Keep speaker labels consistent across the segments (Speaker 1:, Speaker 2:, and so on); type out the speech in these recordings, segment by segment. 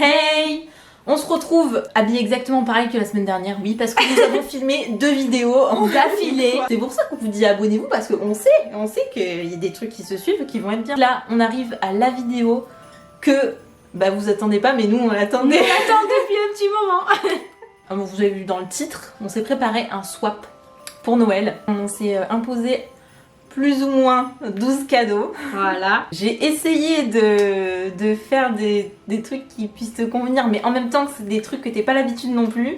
Speaker 1: Hey! On se retrouve habillés exactement pareil que la semaine dernière, oui, parce que nous avons filmé 2 vidéos en d'affilée. C'est pour ça qu'on vous dit abonnez-vous, parce qu'on sait qu'il y a des trucs qui se suivent qui vont être bien. Là, on arrive à la vidéo que vous attendez pas, mais nous on l'attendait.
Speaker 2: On l'attend depuis un petit moment.
Speaker 1: Comme vous avez vu dans le titre, on s'est préparé un swap pour Noël. On s'est imposé plus ou moins 12 cadeaux.
Speaker 2: Voilà.
Speaker 1: J'ai essayé de faire des trucs qui puissent te convenir, mais en même temps que c'est des trucs que t'es pas l'habitude non plus.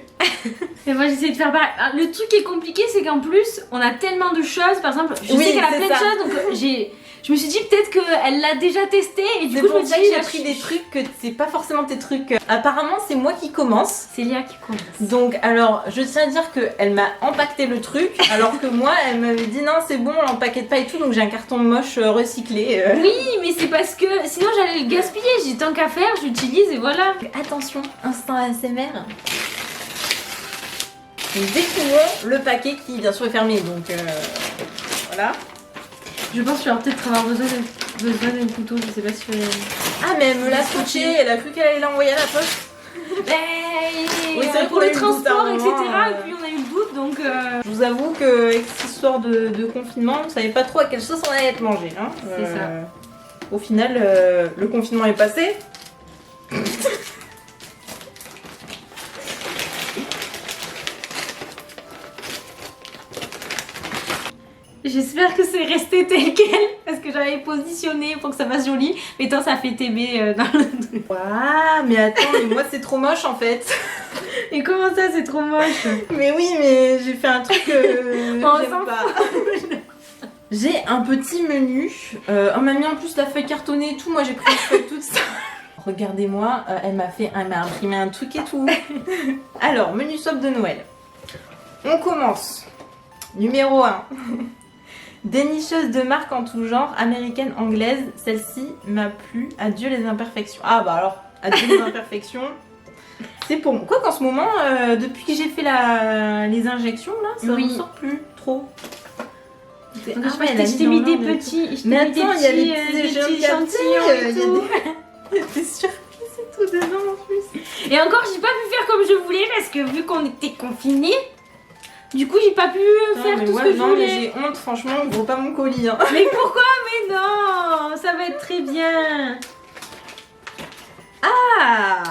Speaker 2: Et moi j'essaie de faire pareil. Le truc qui est compliqué, c'est qu'en plus, on a tellement de choses. Par exemple, je sais qu'elle a plein de choses, donc je me suis dit peut-être qu'elle l'a déjà testé et du coup je me dis
Speaker 1: j'ai pris des trucs que c'est pas forcément tes trucs. Apparemment c'est moi qui commence.
Speaker 2: C'est Léa qui commence.
Speaker 1: Donc alors je tiens à dire qu'elle m'a empaqueté le truc alors que moi elle m'avait dit non c'est bon on l'empaquette pas et tout, donc j'ai un carton moche recyclé.
Speaker 2: Oui mais c'est parce que sinon j'allais le gaspiller, j'ai tant qu'à faire, j'utilise et voilà.
Speaker 1: Attention, instant ASMR. Nous découvrons le paquet qui bien sûr est fermé, donc voilà.
Speaker 2: Je pense que je vais peut-être avoir besoin d'un couteau, je sais pas si je vais...
Speaker 1: Ah mais elle me l'a scotché, elle a cru qu'elle allait l'envoyer à la poste.
Speaker 2: Oui, c'est pour le transport, etc. Et puis on a eu le doute, donc...
Speaker 1: Je vous avoue que avec cette histoire de confinement, on savait pas trop à quelle sauce on allait être mangé. Hein.
Speaker 2: C'est ça.
Speaker 1: Au final, le confinement est passé.
Speaker 2: J'espère que c'est resté tel quel parce que j'avais positionné pour que ça fasse joli, mais tant ça fait TB dans le truc.
Speaker 1: Waouh, mais attends, mais moi c'est trop moche en fait.
Speaker 2: Et comment ça c'est trop moche?
Speaker 1: Mais oui, mais j'ai fait un truc que j'aime pas. J'ai un petit menu. On m'a mis en plus la feuille cartonnée et tout. Moi j'ai pris une feuille toute ça. Regardez-moi, elle m'a imprimé un truc et tout. Alors, menu swap de Noël. On commence. Numéro 1. Des nicheuses de marque en tout genre, américaine, anglaise. Celle-ci m'a plu. Adieu les imperfections. Ah bah alors, adieu les imperfections. C'est pour moi. Quoi qu'en ce moment, depuis que j'ai fait les injections, là, ça ne sort plus trop.
Speaker 2: Donc, je t'ai mis des petits.
Speaker 1: Mais attends, il y a les petits échantillons et tout. Il y a des surprises et tout dedans en plus.
Speaker 2: Et encore, j'ai pas pu faire comme je voulais parce que vu qu'on était confinés, du coup, j'ai pas pu faire tout ce que je voulais.
Speaker 1: Non, mais j'ai honte, franchement, on voit pas mon colis. Hein.
Speaker 2: Mais pourquoi? Mais non, ça va être très bien.
Speaker 1: Ah!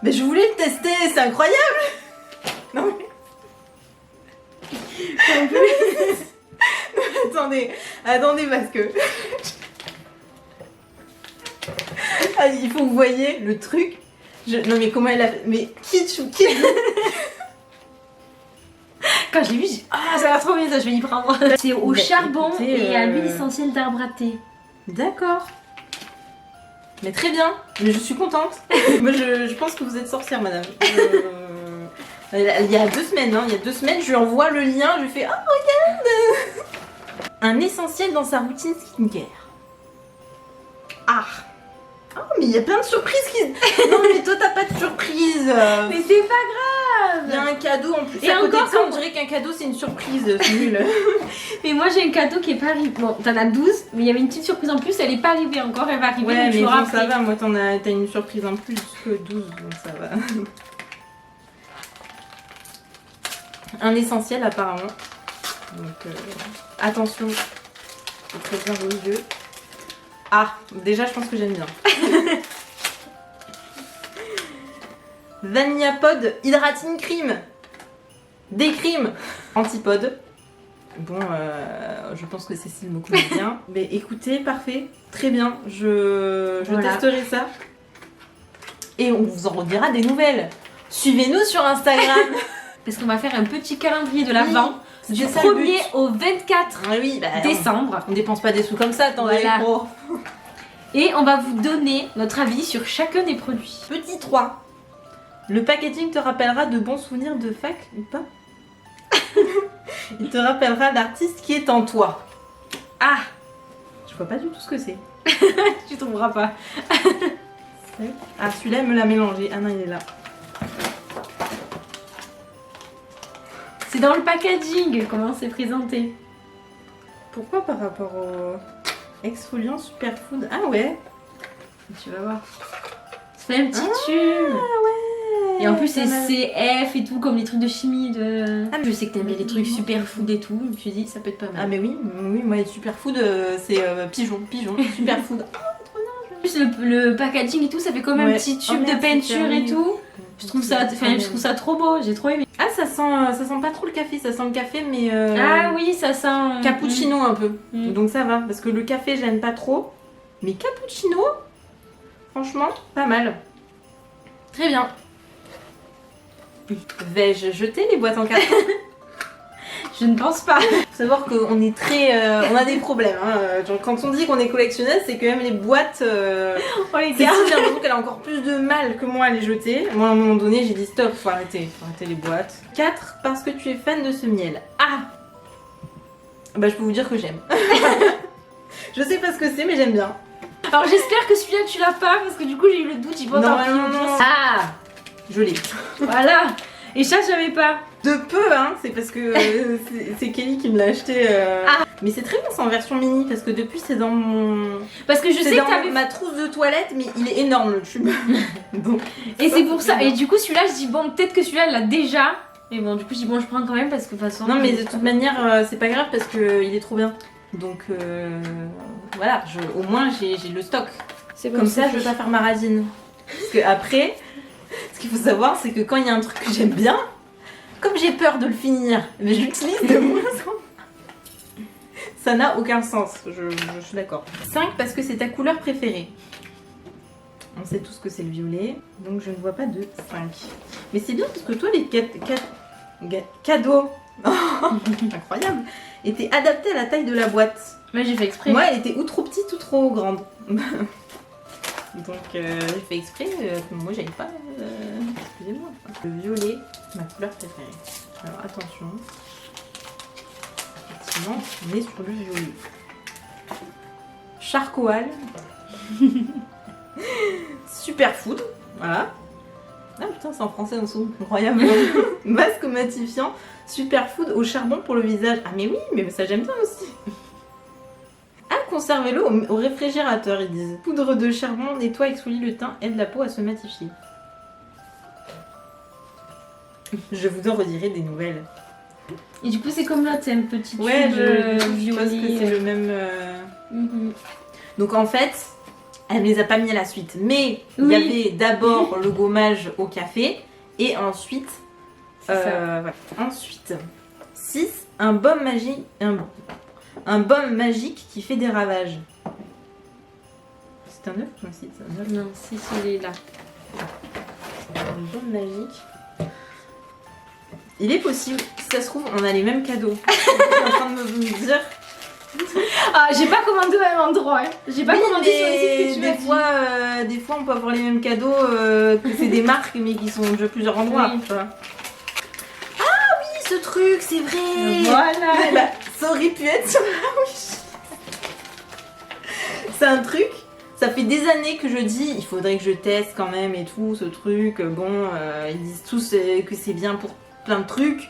Speaker 1: Mais je voulais le tester, c'est incroyable! Non mais... attendez parce que... Ah, il faut que vous voyez le truc. Non mais comment elle a... Mais kitsch ou kitsch.
Speaker 2: Quand j'ai vu, j'ai dit ah ça va trop bien ça, je vais y prendre. C'est au charbon et à l'huile essentielle d'arbre à thé.
Speaker 1: D'accord. Mais très bien, mais je suis contente. Moi je pense que vous êtes sorcière madame. Il y a 2 semaines, hein, je lui envoie le lien, je lui fais oh regarde. Un essentiel dans sa routine skincare. Ah. Oh mais il y a plein de surprises qui... Non mais toi t'as pas de surprise.
Speaker 2: Mais c'est pas grave.
Speaker 1: Il y a un cadeau en plus.
Speaker 2: Et
Speaker 1: à côté
Speaker 2: encore
Speaker 1: de ça, on dirait qu'un cadeau c'est une surprise, c'est nul.
Speaker 2: Mais moi j'ai un cadeau qui est pas arrivé. Bon, t'en as 12, mais il y avait une petite surprise en plus, elle est pas arrivée encore, elle va arriver.
Speaker 1: Ouais, mais bon,
Speaker 2: après.
Speaker 1: ça va, moi t'as une surprise en plus que 12, donc ça va. Un essentiel apparemment. Donc attention, faut prévenir vos yeux. Ah, déjà je pense que j'aime bien. Vanilla Pod Hydrating Cream. Des crimes antipode. Bon, je pense que Cécile me connaît bien. Mais écoutez, parfait, très bien. Je testerai ça. Et on vous en redira des nouvelles. Suivez-nous sur Instagram.
Speaker 2: Parce qu'on va faire un petit calendrier de l'Avent.
Speaker 1: Oui,
Speaker 2: du 1er au 24 décembre.
Speaker 1: On dépense pas des sous comme ça, attendez.
Speaker 2: Voilà. Et on va vous donner notre avis sur chacun des produits.
Speaker 1: Petit 3. Le packaging te rappellera de bons souvenirs de fac ou pas? Il te rappellera l'artiste qui est en toi. Ah! Je vois pas du tout ce que c'est.
Speaker 2: Tu trouveras pas.
Speaker 1: Ah, celui-là, elle me l'a mélangé. Ah non, il est là.
Speaker 2: C'est dans le packaging comment c'est présenté.
Speaker 1: Pourquoi par rapport au exfoliant superfood? Ah ouais.
Speaker 2: Tu vas voir. plein de petits tubes.
Speaker 1: Ouais.
Speaker 2: Et en plus, c'est
Speaker 1: pas mal.
Speaker 2: CF et tout, comme les trucs de chimie. Je sais que t'aimes bien les trucs superfood et tout. Je me suis dit, ça peut être pas mal.
Speaker 1: Ah, mais oui, moi, les superfood, c'est pigeon, superfood.
Speaker 2: En plus, le packaging et tout, ça fait comme un petit tube de peinture et tout. Je trouve ça trop beau, j'ai trop aimé.
Speaker 1: Ah, ça sent pas trop le café, ça sent le café, mais.
Speaker 2: Ah oui, ça sent.
Speaker 1: Cappuccino un peu.
Speaker 2: Mm.
Speaker 1: Donc ça va, parce que le café, j'aime pas trop. Mais cappuccino, franchement, pas mal. Très bien. Vais-je jeter les boîtes en carton?
Speaker 2: Je ne pense pas.
Speaker 1: Faut savoir qu'on est très. On a des problèmes. Hein. Genre, quand on dit qu'on est collectionneuse, c'est que même les boîtes.
Speaker 2: Oh les
Speaker 1: C'est
Speaker 2: gars.
Speaker 1: j'ai l'impression qu'elle a encore plus de mal que moi à les jeter. Moi, à un moment donné, j'ai dit stop, faut arrêter les boîtes. 4, parce que tu es fan de ce miel. Ah! Bah, je peux vous dire que j'aime. Je sais pas ce que c'est, mais j'aime bien.
Speaker 2: Alors j'espère que celui-là tu l'as pas parce que du coup j'ai eu le doute. J'ai pas
Speaker 1: Non,
Speaker 2: entendu.
Speaker 1: non.
Speaker 2: Ah!
Speaker 1: Je l'ai.
Speaker 2: Voilà. Et ça je savais pas.
Speaker 1: De peu, hein, c'est parce que c'est Kelly qui me l'a acheté.
Speaker 2: Ah.
Speaker 1: Mais c'est très bien, c'est en version mini parce que depuis c'est dans mon.
Speaker 2: Parce que je sais
Speaker 1: C'est
Speaker 2: que
Speaker 1: dans
Speaker 2: t'avais.
Speaker 1: ma trousse de toilette, mais il est énorme le tube. Donc,
Speaker 2: Et c'est pour ça. Et du coup celui-là je dis bon peut-être que celui-là elle l'a déjà. Mais bon du coup je dis bon je prends quand même parce que de toute façon.
Speaker 1: non, mais de toute manière, c'est pas grave parce que il est trop bien. Donc voilà, au moins j'ai le stock.
Speaker 2: C'est
Speaker 1: Comme ça, je veux pas faire ma radine. Parce que après, ce qu'il faut savoir, c'est que quand il y a un truc que j'aime bien, comme j'ai peur de le finir, mais je l'utilise de moins en moins. Ça n'a aucun sens, je suis d'accord. 5 parce que c'est ta couleur préférée. On sait tous que c'est le violet, donc je ne vois pas de 5. Mais c'est bien parce que toi, les cadeaux, incroyable, étaient adaptés à la taille de la boîte.
Speaker 2: Mais j'ai fait exprès.
Speaker 1: Moi, elle était ou trop petite ou trop grande. Donc j'ai fait exprès, moi j'avais pas. Excusez-moi. Le violet, ma couleur préférée. Alors attention. Effectivement, on est sur le violet. Charcoal. Superfood. Voilà. Ah putain, c'est en français en dessous. Incroyable. Masque matifiant. Superfood au charbon pour le visage. Ah mais oui, mais ça j'aime bien aussi. Conservez-le au réfrigérateur, ils disent. Poudre de charbon nettoie, exfolie le teint, aide la peau à se matifier. Je vous en redirai des nouvelles.
Speaker 2: Et du coup c'est comme là, c'est un petit tube
Speaker 1: Ouais, je
Speaker 2: violet.
Speaker 1: pense que c'est le même. Donc en fait, elle ne les a pas mis à la suite. Mais il y avait d'abord le gommage au café et ensuite. Voilà. Ensuite, 6, un baume magique. Un baume magique qui fait des ravages. C'est un œuf ou un 6?
Speaker 2: Non, si, il est là.
Speaker 1: Un baume magique. Il est possible, si ça se trouve, on a les mêmes cadeaux. Je suis en train de me dire.
Speaker 2: Ah, j'ai pas commandé au même endroit. Hein. J'ai pas commandé sur les sites que tu m'as dit.
Speaker 1: Des fois, on peut avoir les mêmes cadeaux, que c'est des marques, mais qui sont de plusieurs endroits.
Speaker 2: Oui.
Speaker 1: Tu vois. Ah oui, ce truc, c'est vrai.
Speaker 2: Voilà.
Speaker 1: Bah, ça aurait pu être sur la Wish. C'est un truc, ça fait des années que je dis, il faudrait que je teste quand même et tout, ce truc. Bon, ils disent tous que c'est bien pour plein de trucs.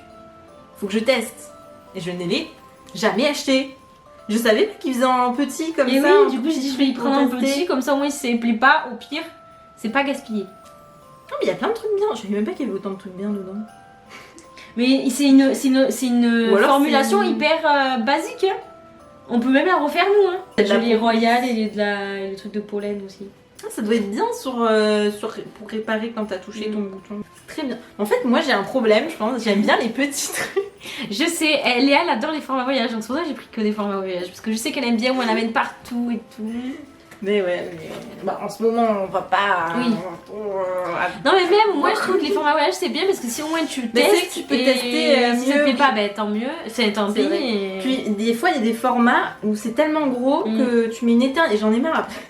Speaker 1: Faut que je teste. Et je ne l'ai jamais acheté. Je savais pas qu'ils faisaient un petit comme
Speaker 2: et
Speaker 1: ça.
Speaker 2: Oui, du coup, j'ai dit, je vais y prendre un petit, comme ça, au moins, si ça ne plaît pas, au pire, c'est pas gaspillé.
Speaker 1: Non, mais il y a plein de trucs bien. Je savais même pas qu'il y avait autant de trucs bien dedans.
Speaker 2: Mais c'est une formulation hyper basique. Hein. On peut même la refaire, nous. Hein.
Speaker 1: De la
Speaker 2: les royales et le truc de pollen aussi.
Speaker 1: Ah, ça doit être bien pour réparer quand t'as touché ton bouton. Très bien. En fait, moi, j'ai un problème, je pense. J'aime bien les petits trucs.
Speaker 2: Je sais, Léa, elle adore les formats voyage. Donc c'est pour ça que j'ai pris que des formats voyage. Parce que je sais qu'elle aime bien où elle amène partout et tout.
Speaker 1: Mais ouais, bah, en ce moment, on va pas...
Speaker 2: Oui. Non mais même, moi je trouve que les formats voyage c'est bien parce que si au moins tu
Speaker 1: mais
Speaker 2: testes,
Speaker 1: tu peux tester
Speaker 2: si ça te plaît pas, ben tant mieux, c'est tant pis. Et...
Speaker 1: Puis des fois, il y a des formats où c'est tellement gros que tu mets une éternité, et j'en ai marre après.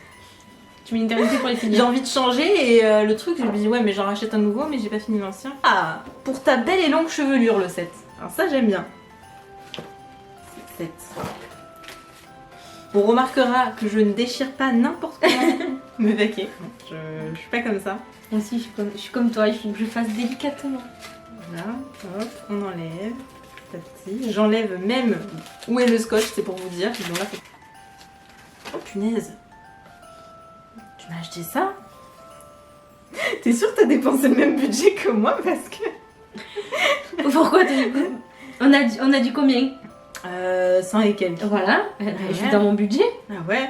Speaker 2: Tu mets une éternité pour les finir.
Speaker 1: J'ai envie de changer et le truc, je me dis ouais, mais j'en rachète un nouveau, mais j'ai pas fini l'ancien. Ah, pour ta belle et longue chevelure, le 7. Alors ça, j'aime bien. 7. On remarquera que je ne déchire pas n'importe comment me vaquer. Je suis pas comme ça.
Speaker 2: Moi aussi, je suis comme toi, il faut que je fasse délicatement.
Speaker 1: Voilà, hop, on enlève. Petit. J'enlève même où est le scotch, c'est pour vous dire. Bon, là, oh punaise. Tu m'as acheté ça? T'es sûre que t'as dépensé le même budget que moi parce que...
Speaker 2: Pourquoi t'as dit on a dit combien
Speaker 1: 100 et quelques.
Speaker 2: Voilà, je suis dans mon budget.
Speaker 1: Ah ouais.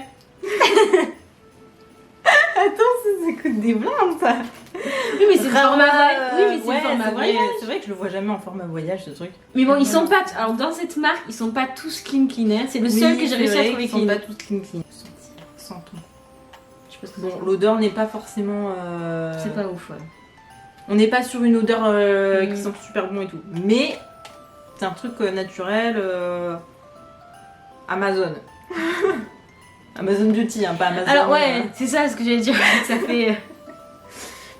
Speaker 1: Attends, ça coûte des blindes ça.
Speaker 2: Oui, mais c'est le format voyage. Oui, mais c'est le format voyage.
Speaker 1: C'est vrai que je le vois jamais en format voyage ce truc.
Speaker 2: Mais bon, ils sont pas. Alors, dans cette marque, ils sont pas tous clean. Hein. C'est le seul que j'ai réussi à trouver
Speaker 1: ils
Speaker 2: clean.
Speaker 1: sont pas tous clean. Sentons. Je sais pas ce que bon, l'odeur n'est pas forcément.
Speaker 2: C'est pas ouf, ouais.
Speaker 1: On n'est pas sur une odeur qui sent super bon et tout. Mais c'est un truc naturel. Amazon. Amazon Beauty, hein, pas Amazon.
Speaker 2: Alors ouais, c'est ça ce que j'allais dire. Ça fait.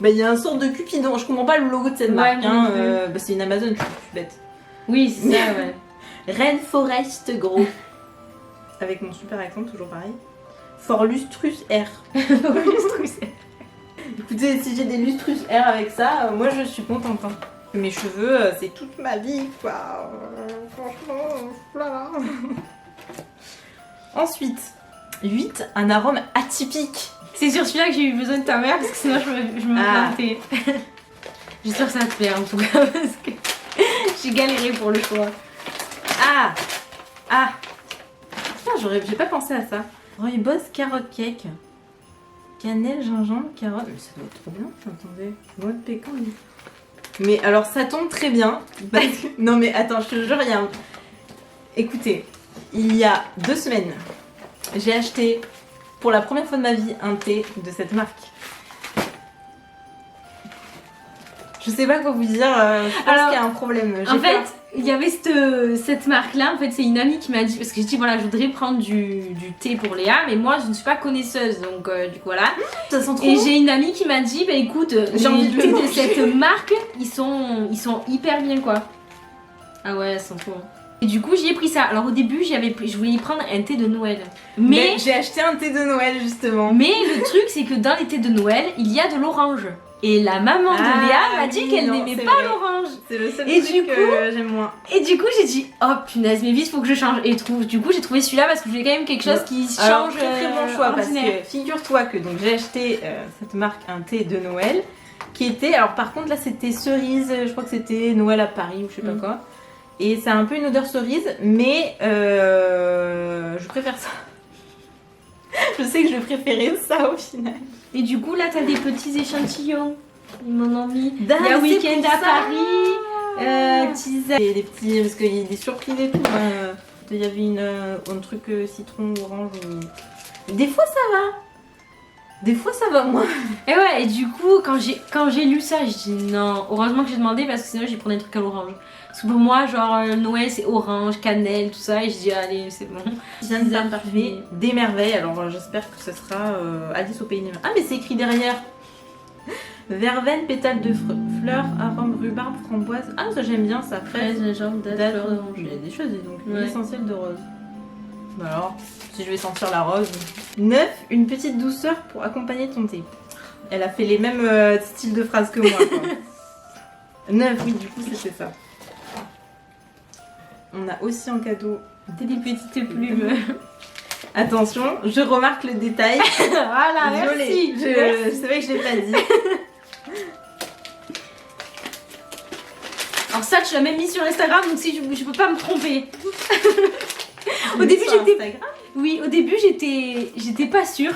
Speaker 1: Bah il y a un sorte de Cupidon. Je comprends pas le logo de cette marque. Hein. Bah, c'est une Amazon, je suis bête.
Speaker 2: Oui, c'est ça, ouais.
Speaker 1: Rainforest Gros. Avec mon super accent, toujours pareil. For Lustrus R.
Speaker 2: Lustrus R.
Speaker 1: Écoutez, si j'ai des Lustrus R avec ça, moi je suis contente. Hein. Mes cheveux, c'est toute ma vie, quoi. Franchement, voilà. Ensuite, 8, un arôme atypique.
Speaker 2: C'est sur celui-là que j'ai eu besoin de ta mère parce que sinon je me plantais. J'espère que ça va te plaire en tout cas parce que j'ai galéré pour le choix.
Speaker 1: Ah putain, j'ai pas pensé à ça. Rooibos carotte cake. Cannelle, gingembre, carotte. Mais ça doit être trop bien, attendez. Noix de pécan, oui. Mais alors ça tombe très bien. Parce que... Non mais attends, je te jure, il y a un... Écoutez, il y a 2 semaines, j'ai acheté pour la première fois de ma vie un thé de cette marque. Je sais pas quoi vous dire, je pense qu'il y a un problème.
Speaker 2: En fait, il y avait cette marque-là, en fait c'est une amie qui m'a dit, parce que j'ai dit voilà je voudrais prendre du thé pour Léa, mais moi je ne suis pas connaisseuse, donc du coup voilà.
Speaker 1: Ça sent trop.
Speaker 2: Et j'ai une amie qui m'a dit, bah écoute,
Speaker 1: j'ai envie
Speaker 2: les thés de cette marque, ils sont hyper bien quoi. Ah ouais, elles sont trop. Et du coup j'y ai pris ça. Alors au début je voulais y prendre un thé de Noël. Mais
Speaker 1: j'ai acheté un thé de Noël justement.
Speaker 2: Mais le truc c'est que dans les thés de Noël, il y a de l'orange. Et la maman de Léa m'a dit qu'elle n'aimait pas l'orange.
Speaker 1: C'est le seul
Speaker 2: et
Speaker 1: truc
Speaker 2: du coup,
Speaker 1: que j'aime moins.
Speaker 2: Et du coup j'ai dit oh punaise mais vite faut que je change. Et du coup j'ai trouvé celui-là parce que je voulais quand même quelque chose qui change.
Speaker 1: Très bon choix parce que figure-toi que donc j'ai acheté cette marque un thé de Noël qui était, alors par contre là c'était cerise, je crois que c'était Noël à Paris ou je sais pas quoi. Et ça a un peu une odeur cerise, mais je préfère ça. Je sais que je vais préférer ça au final.
Speaker 2: Et du coup là t'as des petits échantillons. Ils m'en ont mis. Il y
Speaker 1: a
Speaker 2: week-end à Paris,
Speaker 1: teaser. Et les petits, parce qu'il y a des surprises et tout. Il y avait un truc citron, orange. Des fois ça va. Des fois ça va moins.
Speaker 2: Et ouais, et du coup quand j'ai lu ça, j'ai dit non. Heureusement que j'ai demandé parce que sinon j'ai pris des trucs à l'orange. Parce que pour moi, genre Noël c'est orange, cannelle, tout ça. Et je dis allez, c'est bon.
Speaker 1: Tisane parfumée des merveilles. Alors j'espère que ce sera Alice au pays des merveilles. Ah mais c'est écrit derrière. Verveine, pétales de fleurs, arôme rhubarbe, framboise. Ah ça j'aime bien ça.
Speaker 2: Fraise, gingembre, date, fleur d'orange.
Speaker 1: Il y a des choses et donc
Speaker 2: ouais.
Speaker 1: L'essentiel de rose. Alors, si je vais sentir la rose. 9, une petite douceur pour accompagner ton thé. Elle a fait les mêmes styles de phrases que moi. 9, oui, du coup c'était ça. On a aussi en cadeau
Speaker 2: des petites plumes.
Speaker 1: Attention, je remarque le détail.
Speaker 2: Voilà, merci.
Speaker 1: C'est vrai que je l'ai pas dit.
Speaker 2: Alors ça, tu l'as même mis sur Instagram, donc si je peux pas me tromper. Au début, au début, j'étais pas sûre.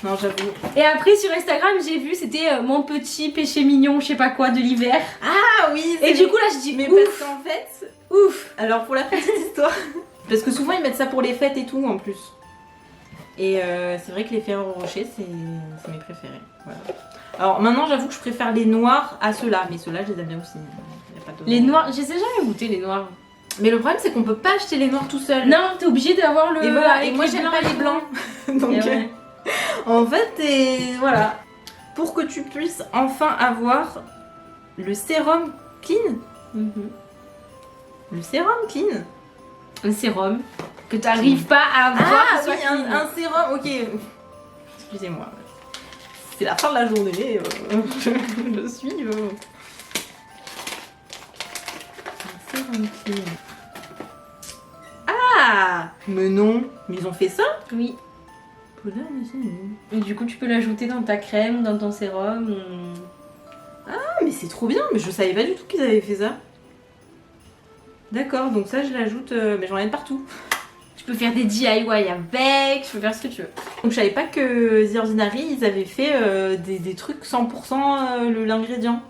Speaker 1: Non, j'avoue.
Speaker 2: Et après, sur Instagram, j'ai vu, c'était mon petit péché mignon, je sais pas quoi, de l'hiver.
Speaker 1: Ah oui.
Speaker 2: Et du coup, là, je dis
Speaker 1: mais
Speaker 2: ouf.
Speaker 1: Parce qu'en fait, ouf. Alors pour la petite histoire, parce que souvent ils mettent ça pour les fêtes et tout en plus. Et c'est vrai que les Ferrero Rocher, c'est mes préférés. Voilà. Alors maintenant, j'avoue que je préfère les noirs à ceux-là, mais ceux-là, je les aime bien aussi. Y a pas de...
Speaker 2: Les noirs, je les ai jamais goûté les noirs.
Speaker 1: Mais le problème, c'est qu'on peut pas acheter les noirs tout seul.
Speaker 2: Non, t'es obligé d'avoir le.
Speaker 1: Et voilà, et moi j'aime pas les blancs. Donc,
Speaker 2: ouais.
Speaker 1: En fait, voilà. Pour que tu puisses enfin avoir le sérum clean. Le sérum clean.
Speaker 2: Un sérum que t'arrives pas à avoir.
Speaker 1: Ah oui, un sérum, ok. Excusez-moi. C'est la fin de la journée. Je suis. Un sérum clean. Ah, mais non. Mais ils ont fait ça?
Speaker 2: Oui.
Speaker 1: couleur niacinamide.
Speaker 2: Et du coup, tu peux l'ajouter dans ta crème, dans ton sérum.
Speaker 1: Ah, mais c'est trop bien, mais je savais pas du tout qu'ils avaient fait ça. D'accord, donc ça je l'ajoute, mais j'en ai partout.
Speaker 2: Tu peux faire des DIY avec, tu peux faire ce que tu veux.
Speaker 1: Donc je savais pas que The Ordinary, ils avaient fait des trucs 100% l'ingrédient.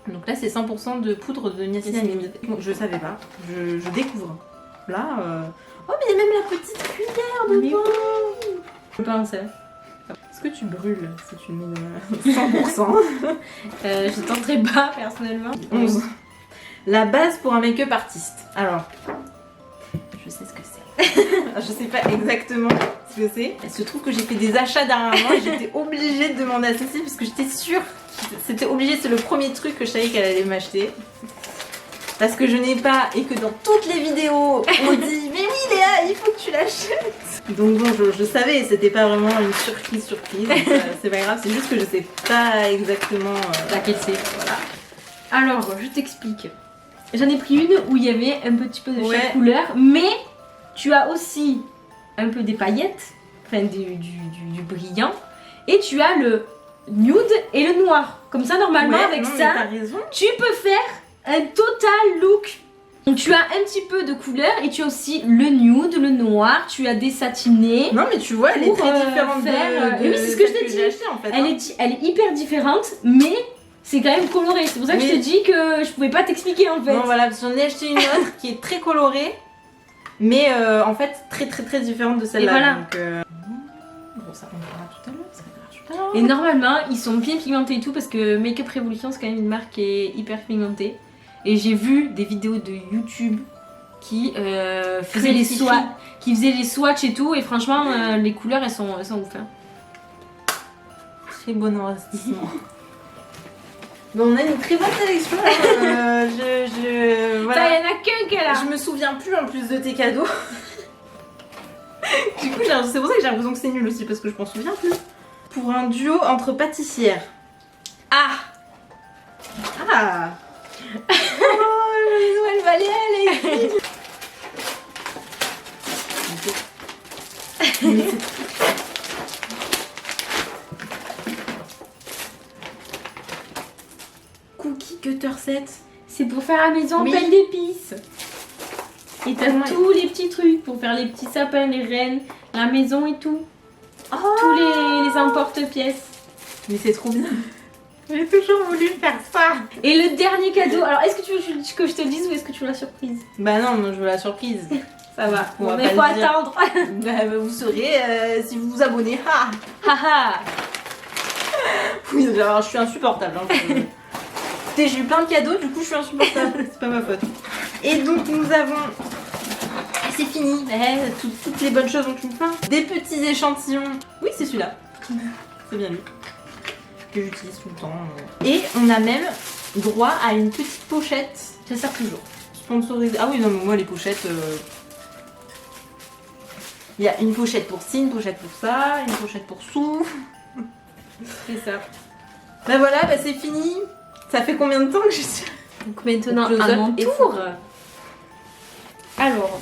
Speaker 1: Donc là c'est 100% de poudre de niacinamide. Je savais pas, je découvre. Là, oh mais il y a même la petite cuillère dedans.
Speaker 2: Je pensais.
Speaker 1: Est-ce que tu brûles si tu mets de 100%?
Speaker 2: Je tenterai pas personnellement.
Speaker 1: 11. La base pour un make-up artiste. Alors, je sais ce que c'est. Je sais pas exactement ce que c'est. Il se trouve que j'ai fait des achats dernièrement et j'étais obligée de demander à Cécile parce que j'étais sûre que c'était obligé, c'est le premier truc que je savais qu'elle allait m'acheter. Parce que je n'ai pas, et que dans toutes les vidéos, on dit mais oui Léa, il faut que tu l'achètes. Donc bon, je savais, c'était pas vraiment une surprise, donc, c'est pas grave, c'est juste que je sais pas exactement
Speaker 2: laquelle c'est.
Speaker 1: Voilà.
Speaker 2: Alors, je t'explique. J'en ai pris une où il y avait un petit peu de
Speaker 1: Ouais.
Speaker 2: chaque couleur, mais tu as aussi un peu des paillettes, enfin du brillant, et tu as le nude et le noir. Comme ça, normalement,
Speaker 1: Ouais,
Speaker 2: avec
Speaker 1: non, mais
Speaker 2: ça,
Speaker 1: t'as raison.
Speaker 2: tu peux faire un total look. Donc tu as un petit peu de couleur et tu as aussi le nude, le noir, tu as des satinés.
Speaker 1: Non mais tu vois, elle est
Speaker 2: Pour,
Speaker 1: très différente
Speaker 2: faire,
Speaker 1: de
Speaker 2: oui, c'est ce que je
Speaker 1: celle
Speaker 2: t'ai dit.
Speaker 1: j'ai acheté en fait.
Speaker 2: Elle est hyper différente, mais c'est quand même coloré. C'est pour ça que
Speaker 1: Oui.
Speaker 2: je te dis que je pouvais pas t'expliquer en fait.
Speaker 1: Non voilà, parce que j'en ai acheté une autre qui est très colorée, mais en fait très différente de celle-là.
Speaker 2: Et voilà.
Speaker 1: Donc, bon, ça on verra tout à l'heure. Ça verra tout à l'heure.
Speaker 2: Et normalement, ils sont bien pigmentés et tout parce que Make Up Revolution c'est quand même une marque qui est hyper pigmentée. Et j'ai vu des vidéos de YouTube qui faisaient les swatchs et tout. Et franchement, les couleurs elles sont ouf. Hein.
Speaker 1: Très bon investissement. Bon, on a une très bonne sélection. Voilà.
Speaker 2: Ça, y en a qu'un qu'elle a.
Speaker 1: Je me souviens plus en plus de tes cadeaux. Du coup, c'est pour ça que j'ai l'impression que c'est nul aussi parce que je m'en souviens plus. Pour un duo entre pâtissières. Ah. Oh, le Noël Valais, elle est Mais c'est Cookie Cutter Set.
Speaker 2: C'est pour faire à la maison
Speaker 1: Oui.
Speaker 2: plein d'épices. Et t'as
Speaker 1: Ouais.
Speaker 2: tous les petits trucs pour faire les petits sapins, les rennes, la maison et tout.
Speaker 1: Oh.
Speaker 2: Tous les emporte-pièces.
Speaker 1: Mais c'est trop bien. J'ai toujours voulu faire ça.
Speaker 2: Et le dernier cadeau, alors est-ce que tu veux que je te le dise ou est-ce que tu veux la surprise?
Speaker 1: Bah non, je veux la surprise.
Speaker 2: Ça va,
Speaker 1: On va
Speaker 2: mais
Speaker 1: pas
Speaker 2: faut
Speaker 1: le dire.
Speaker 2: attendre.
Speaker 1: Bah, vous saurez si vous vous abonnez. Ah.
Speaker 2: Haha.
Speaker 1: Oui, alors je suis insupportable. Hein, Écoutez, j'ai eu plein de cadeaux, du coup je suis insupportable. C'est pas ma faute. Et donc nous avons... Et c'est fini. Toutes les bonnes choses ont une fin. Des petits échantillons. Oui, c'est celui-là. C'est bien lui. Que j'utilise tout le temps. Et on a même droit à une petite pochette. Ça sert toujours. Sponsorisé. Ah oui, non, mais moi les pochettes... Il y a une pochette pour ci, une pochette pour ça, une pochette pour sous.
Speaker 2: C'est ça.
Speaker 1: Bah voilà, bah c'est fini. Ça fait combien de temps que je suis...
Speaker 2: Donc maintenant
Speaker 1: Close-up
Speaker 2: à mon
Speaker 1: et
Speaker 2: tour.
Speaker 1: fou.
Speaker 2: Alors.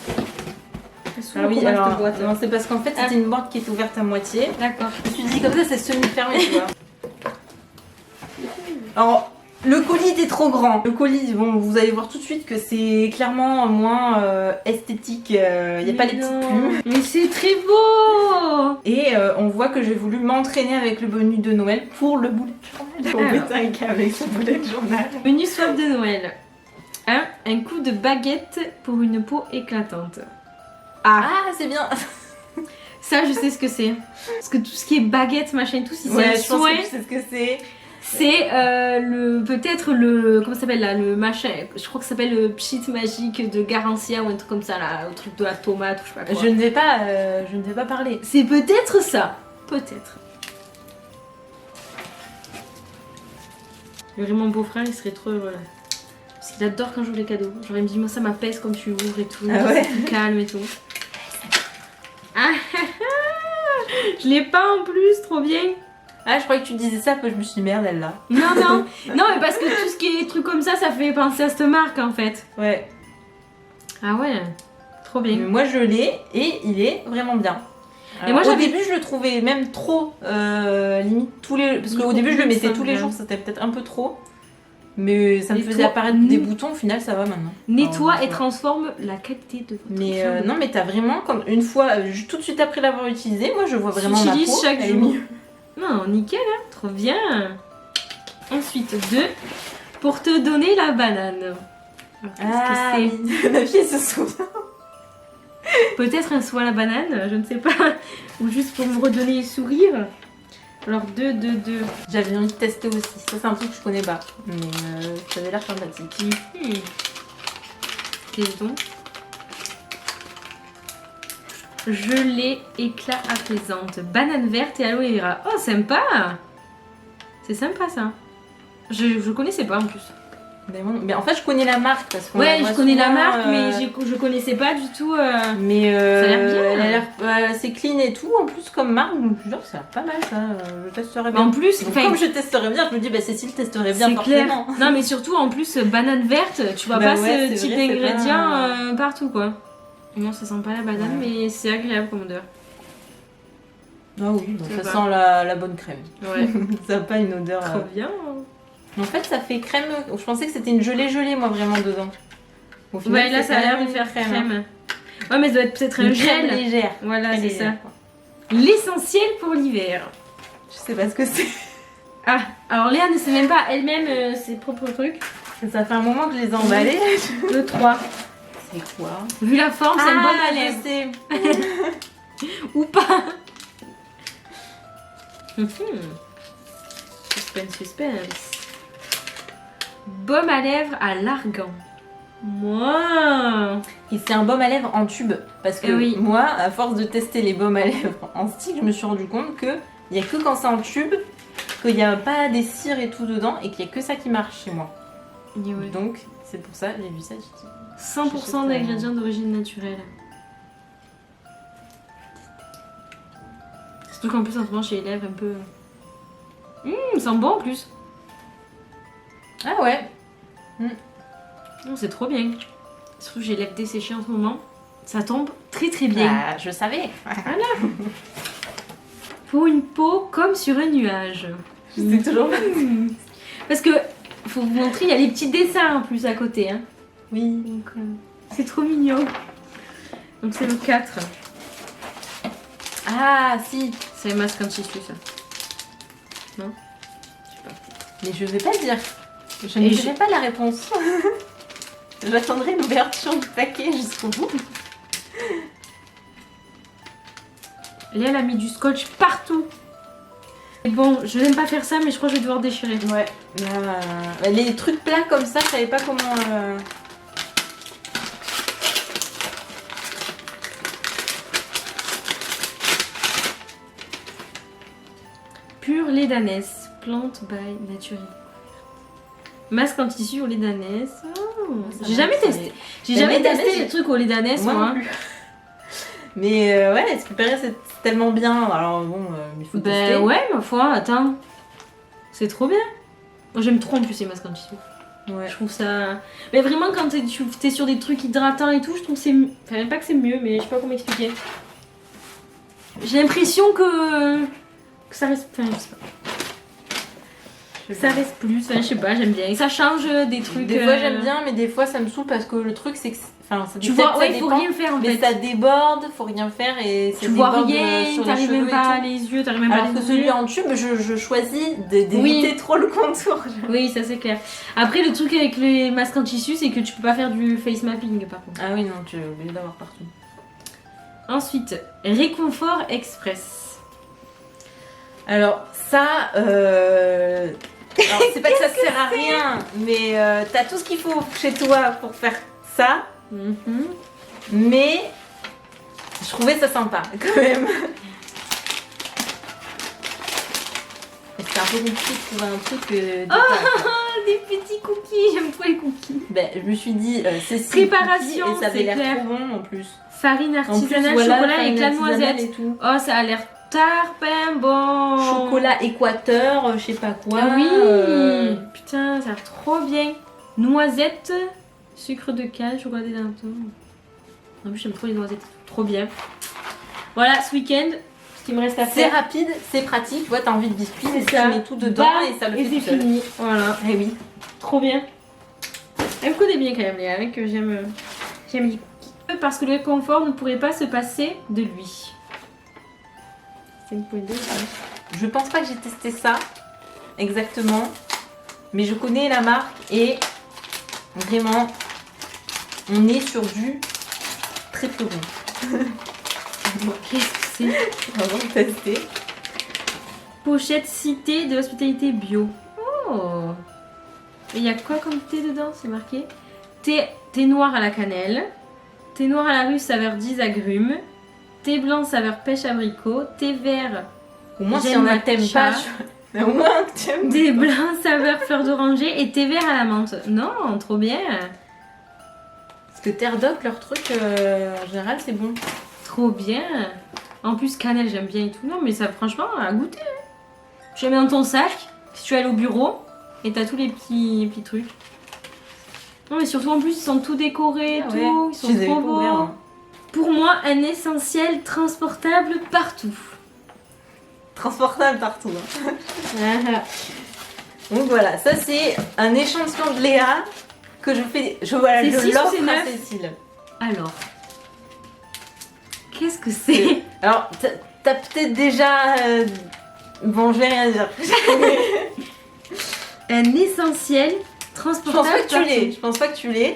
Speaker 1: Ah oui, alors, non, c'est parce qu'en fait c'était une boîte qui est ouverte à moitié.
Speaker 2: D'accord.
Speaker 1: Je me suis dit comme ça c'est semi-fermé, tu vois. Alors, le colis était trop grand. Le colis, bon, vous allez voir tout de suite que c'est clairement moins esthétique. Il n'y a pas les petites plumes.
Speaker 2: Mais c'est très beau.
Speaker 1: Et on voit que j'ai voulu m'entraîner avec le bonus de Noël pour le bullet journal. On
Speaker 2: Alors.
Speaker 1: met un gars avec son bullet journal.
Speaker 2: Menu swap de Noël. Un coup de baguette pour une peau éclatante.
Speaker 1: Ah, c'est bien.
Speaker 2: Ça, je sais ce que c'est. Parce que tout ce qui est baguette, machin, tout, si c'est
Speaker 1: Ouais,
Speaker 2: un
Speaker 1: je pense
Speaker 2: souhait,
Speaker 1: que tu sais ce que c'est.
Speaker 2: c'est peut-être le. Comment ça s'appelle là? Le machin. Je crois que ça s'appelle le pchit magique de Garancia ou un truc comme ça là. Au truc de la tomate ou je sais pas quoi.
Speaker 1: Je ne vais pas parler.
Speaker 2: C'est peut-être ça. Peut-être. Mon beau-frère, il serait trop heureux là. Parce qu'il adore quand j'ouvre les cadeaux. Genre, il me dit, moi ça m'apaise quand tu ouvres et tout.
Speaker 1: Ah ouais.
Speaker 2: C'est calme et tout. Ah, je l'ai pas en plus, trop bien.
Speaker 1: Ah, je croyais que tu disais ça, parce que je me suis dit merde, elle l'a.
Speaker 2: Non, mais parce que tout ce qui est trucs comme ça fait penser à cette marque en fait.
Speaker 1: Ouais.
Speaker 2: Ah ouais, trop
Speaker 1: Mais
Speaker 2: bien.
Speaker 1: moi je l'ai et il est vraiment bien.
Speaker 2: Et moi,
Speaker 1: au début, je le trouvais même trop, limite tous les... Parce qu'au début, je le mettais tous les jours, c'était peut-être un peu trop. Mais ça me faisait apparaître des boutons, au final, ça va maintenant.
Speaker 2: Nettoie et transforme la qualité de votre
Speaker 1: Mais
Speaker 2: crème.
Speaker 1: non, mais t'as vraiment, comme une fois, tout de suite après l'avoir utilisé, moi, je vois vraiment ma peau.
Speaker 2: Chaque
Speaker 1: elle est
Speaker 2: jour.
Speaker 1: mieux.
Speaker 2: Non, nickel, hein, trop bien. Ensuite, 2, pour te donner la banane. Alors, qu'est-ce que c'est?
Speaker 1: oui. Ma fille se souvient.
Speaker 2: Peut-être un soin à la banane, je ne sais pas. Ou juste pour me redonner le sourire. Alors 2.
Speaker 1: J'avais envie de tester aussi. Ça, c'est un truc que je connais pas. Mais ça avait l'air sympathique.
Speaker 2: Qu'est-ce donc? Gelée éclat apaisante. Banane verte et aloe vera. Oh, sympa! C'est sympa ça. Je connaissais pas en plus.
Speaker 1: Mais en fait, je connais la marque. Parce qu'on
Speaker 2: Ouais,
Speaker 1: la voit
Speaker 2: je connais la
Speaker 1: souvent,
Speaker 2: marque, mais je connaissais pas du tout.
Speaker 1: Mais
Speaker 2: ça a l'air bien.
Speaker 1: elle a l'air assez clean et tout. En plus, comme marque, donc je jure que ça a l'air pas mal ça. Je testerai bien.
Speaker 2: En plus,
Speaker 1: donc, comme je testerai bien, je me dis, bah Cécile testerait bien forcément.
Speaker 2: Clair. Non, mais surtout en plus, banane verte, tu vois
Speaker 1: Bah
Speaker 2: pas
Speaker 1: ouais,
Speaker 2: ce type
Speaker 1: vrai,
Speaker 2: d'ingrédient partout quoi. Non, ça sent pas la banane, mais c'est agréable comme odeur.
Speaker 1: Ah oui, donc ça sent la bonne crème.
Speaker 2: Ouais.
Speaker 1: Ça n'a pas une odeur.
Speaker 2: Trop bien.
Speaker 1: En fait, ça fait crème. Je pensais que c'était une gelée, moi, vraiment dedans. Au final,
Speaker 2: ouais, là, ça a l'air de faire crème. Ouais, mais ça doit être peut-être un
Speaker 1: crème
Speaker 2: gel.
Speaker 1: légère.
Speaker 2: Voilà, c'est ça. L'essentiel pour l'hiver.
Speaker 1: Je sais pas ce que c'est.
Speaker 2: Ah, alors Léa ne sait même pas elle-même ses propres trucs.
Speaker 1: Ça fait un moment que je les ai emballés.
Speaker 2: 2, 3.
Speaker 1: C'est quoi?
Speaker 2: Vu la forme, c'est une bonne à
Speaker 1: je
Speaker 2: lèvres.
Speaker 1: sais.
Speaker 2: Ou pas. Suspense. Baume à lèvres à l'argan. Moi.
Speaker 1: Et c'est un baume à lèvres en tube. Parce que
Speaker 2: oui.
Speaker 1: moi, à force de tester les baumes à lèvres en stick, je me suis rendu compte qu'il n'y a que quand c'est en tube, qu'il n'y a pas des cires et tout dedans, et qu'il n'y a que ça qui marche chez moi.
Speaker 2: Ouais.
Speaker 1: Donc, c'est pour ça, j'ai vu ça, j'ai dit...
Speaker 2: 100% d'ingrédients d'origine naturelle. Surtout qu'en plus, en ce moment, j'ai les lèvres un peu... ça sent bon en plus.
Speaker 1: Ah ouais.
Speaker 2: C'est trop bien. Surtout que j'ai les lèvres desséchées en ce moment. Ça tombe très très bien.
Speaker 1: Bah, je savais.
Speaker 2: Voilà. Pour une peau comme sur un nuage.
Speaker 1: C'est toujours...
Speaker 2: Parce que, faut vous montrer, il y a les petits dessins en plus à côté. Hein.
Speaker 1: Oui.
Speaker 2: Donc, c'est trop mignon. Donc c'est le 4.
Speaker 1: Ah, si.
Speaker 2: C'est un masque en tissu ça. Non? Je sais pas.
Speaker 1: Mais je vais pas le dire. Je ne dirai pas la réponse. J'attendrai l'ouverture du paquet jusqu'au bout.
Speaker 2: Léa, elle a mis du scotch partout. Et bon, je n'aime pas faire ça, mais je crois que je vais devoir déchirer.
Speaker 1: Ouais. Les trucs plats comme ça, je savais pas comment...
Speaker 2: Pur lait d'ânesse. Plante by Nature. Masque en tissu au lait d'ânesse. Oh, j'ai jamais testé. J'ai jamais testé les trucs au lait d'ânesse, moi.
Speaker 1: Mais ouais, ce qui paraît, c'est tellement bien. Alors bon, il faut tester.
Speaker 2: Ouais, ma foi, attends. C'est trop bien. Moi, j'aime trop en plus les masques en tissu.
Speaker 1: Ouais.
Speaker 2: Je trouve ça... Mais vraiment, quand t'es sur des trucs hydratants et tout, je trouve que c'est... Enfin, même pas que c'est mieux, mais je sais pas comment expliquer. J'ai l'impression que ça reste... Enfin, je sais pas. Ça reste plus, enfin, je sais pas, j'aime bien. Et ça change des trucs...
Speaker 1: Des fois, j'aime bien, mais des fois, ça me saoule parce que le truc, c'est que... Enfin,
Speaker 2: tu vois, ouais, il faut rien faire en fait.
Speaker 1: Mais ça déborde, faut rien faire et ça
Speaker 2: tu vois rien, t'arrives même pas les yeux, t'arrives même pas
Speaker 1: alors
Speaker 2: les
Speaker 1: que celui en tube, je choisis d'éviter
Speaker 2: oui.
Speaker 1: trop le contour.
Speaker 2: Oui, ça c'est clair. Après, le truc avec les masques en tissu, c'est que tu peux pas faire du face mapping par contre.
Speaker 1: Ah oui, non, tu es obligé d'avoir partout.
Speaker 2: Ensuite, Réconfort Express.
Speaker 1: Alors, ça... Alors, c'est pas que ça sert à rien, mais t'as tout ce qu'il faut chez toi pour faire ça. Mais je trouvais ça sympa quand même. C'est un peu compliqué de trouver un truc.
Speaker 2: Des petits cookies, j'aime trop les cookies.
Speaker 1: Ben, je me suis dit, c'est si
Speaker 2: préparation,
Speaker 1: et ça avait l'air trop bon en plus.
Speaker 2: Farine artisanale,
Speaker 1: en plus, voilà,
Speaker 2: chocolat et éclat de noisette.
Speaker 1: Et tout.
Speaker 2: Oh, ça a l'air tarpin bon.
Speaker 1: Chocolat Équateur, je sais pas quoi.
Speaker 2: Ah oui, putain, ça a l'air trop bien. Noisette, sucre de canne, chocolat d'édenton. En plus, j'aime trop les noisettes, trop bien. Voilà, ce week-end, ce qu'il me reste à
Speaker 1: C'est
Speaker 2: faire.
Speaker 1: rapide, c'est pratique. Tu vois, t'as envie de biscuits,
Speaker 2: C'est
Speaker 1: tu
Speaker 2: ça.
Speaker 1: mets tout dedans
Speaker 2: Bam,
Speaker 1: et ça le
Speaker 2: et
Speaker 1: fait
Speaker 2: c'est
Speaker 1: tout seul.
Speaker 2: fini. Voilà.
Speaker 1: Eh oui.
Speaker 2: Trop bien. Elle me connaît bien quand même, Léa, avec que j'aime les cookies. Parce que le confort ne pourrait pas se passer de lui. C'est une pointe de ça.
Speaker 1: Je pense pas que j'ai testé ça exactement, mais je connais la marque et vraiment, on est sur du très très bon.
Speaker 2: Qu'est-ce que c'est?
Speaker 1: Avant de tester.
Speaker 2: Pochette cité de hospitalité bio. Oh! Et il y a quoi comme thé dedans? C'est marqué thé noir à la cannelle, thé noir à la russe saveur 10 agrumes, thé blanc saveur pêche abricot, thé vert
Speaker 1: Au moins, si
Speaker 2: j'aime
Speaker 1: on a t'aimes
Speaker 2: matcha,
Speaker 1: pas, au moins que t'aimes.
Speaker 2: thé blanc saveur fleur d'oranger et thé vert à la menthe. Non, trop bien!
Speaker 1: Parce que Terre Doc, leur truc, en général, c'est bon.
Speaker 2: Trop bien! En plus, cannelle, j'aime bien et tout. Non, mais ça, franchement, à goûter. Hein. Tu la mets dans ton sac, si tu es allé au bureau, et t'as tous les petits trucs. Non, mais surtout, en plus, ils sont tout décorés,
Speaker 1: Ah
Speaker 2: tout.
Speaker 1: ouais.
Speaker 2: Ils sont
Speaker 1: Je les avais
Speaker 2: trop
Speaker 1: pas ouverts,
Speaker 2: beaux.
Speaker 1: hein.
Speaker 2: Pour moi, un essentiel transportable partout.
Speaker 1: Transportable partout. Hein. Donc voilà, ça c'est un échantillon de Léa que je fais. Voilà,
Speaker 2: C'est
Speaker 1: je
Speaker 2: 6 ou
Speaker 1: l'offre
Speaker 2: c'est
Speaker 1: à
Speaker 2: 9?
Speaker 1: Cécile.
Speaker 2: Alors, qu'est-ce que c'est?
Speaker 1: Alors, t'as peut-être déjà. Bon, je vais rien dire.
Speaker 2: Un essentiel
Speaker 1: Je pense
Speaker 2: transportable
Speaker 1: pas que tu
Speaker 2: partout.
Speaker 1: l'aies. Je pense pas que tu l'aies.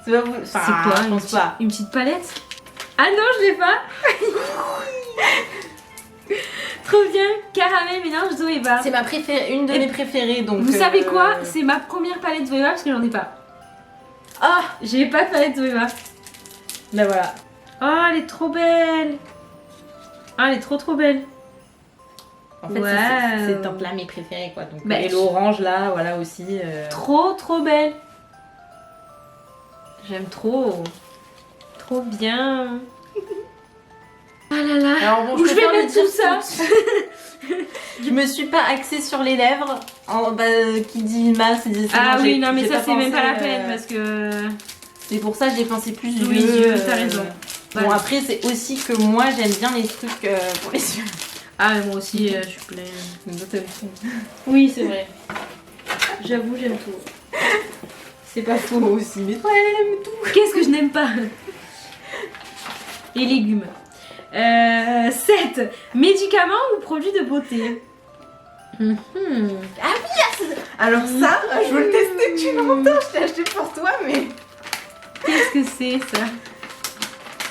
Speaker 1: C'est pas vous.
Speaker 2: C'est quoi?
Speaker 1: Je pense pas.
Speaker 2: Une petite palette? Ah non, je l'ai pas. Trop bien, caramel mélange Zoéba.
Speaker 1: C'est ma préférée, une de mes préférées. Donc,
Speaker 2: Vous savez quoi? C'est ma première palette Zoéba parce que j'en ai pas.
Speaker 1: Ah,
Speaker 2: J'ai pas de palette Zoéba.
Speaker 1: ben voilà.
Speaker 2: Oh, elle est trop belle. Ah, elle est trop belle.
Speaker 1: En fait,
Speaker 2: Wow.
Speaker 1: c'est top là mes préférés quoi. Donc,
Speaker 2: Bah,
Speaker 1: et l'orange là, voilà aussi.
Speaker 2: Trop belle. J'aime trop. Trop bien. Ah là là.
Speaker 1: Alors bon,
Speaker 2: Où je vais
Speaker 1: préfère le
Speaker 2: mettre
Speaker 1: dire
Speaker 2: tout ça?
Speaker 1: Je me suis pas axée sur les lèvres. Qui dit masse, dit
Speaker 2: Ah oui, non, mais
Speaker 1: j'ai
Speaker 2: ça,
Speaker 1: pas
Speaker 2: c'est même
Speaker 1: pensé,
Speaker 2: pas la peine parce que.
Speaker 1: C'est pour ça que j'ai pensé plus
Speaker 2: Oui,
Speaker 1: yeux.
Speaker 2: t'as raison.
Speaker 1: Bon,
Speaker 2: Ouais.
Speaker 1: après, c'est aussi que moi j'aime bien les trucs pour les yeux.
Speaker 2: Ah, mais moi aussi, je suis pleine.
Speaker 1: Les autres, elles sont-
Speaker 2: Oui, c'est vrai. J'avoue, j'aime tout.
Speaker 1: C'est pas faux aussi, mais toi elle aime tout.
Speaker 2: Qu'est-ce que je n'aime pas? Les légumes. 7. Médicaments ou produits de beauté?
Speaker 1: Alors ça, je veux le tester depuis longtemps, je l'ai acheté pour toi, mais...
Speaker 2: Qu'est-ce que c'est ça?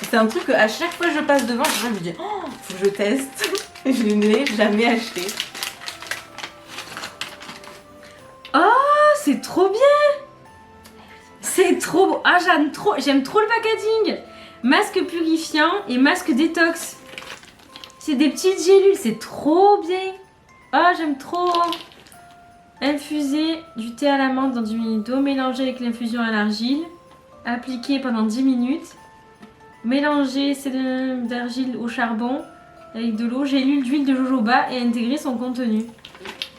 Speaker 1: C'est un truc qu'à chaque fois que je passe devant, je me dis, oh, faut que je teste. Je ne l'ai jamais acheté.
Speaker 2: Oh, c'est trop bien! C'est trop beau. Ah, j'aime trop le packaging. Masque purifiant et masque détox. C'est des petites gélules, c'est trop bien. Ah, j'aime trop. Infuser du thé à la menthe dans du d'eau mélangée avec l'infusion à l'argile. Appliquer pendant 10 minutes. Mélanger celle d'argile au charbon avec de l'eau, gélule d'huile de jojoba et intégrer son contenu.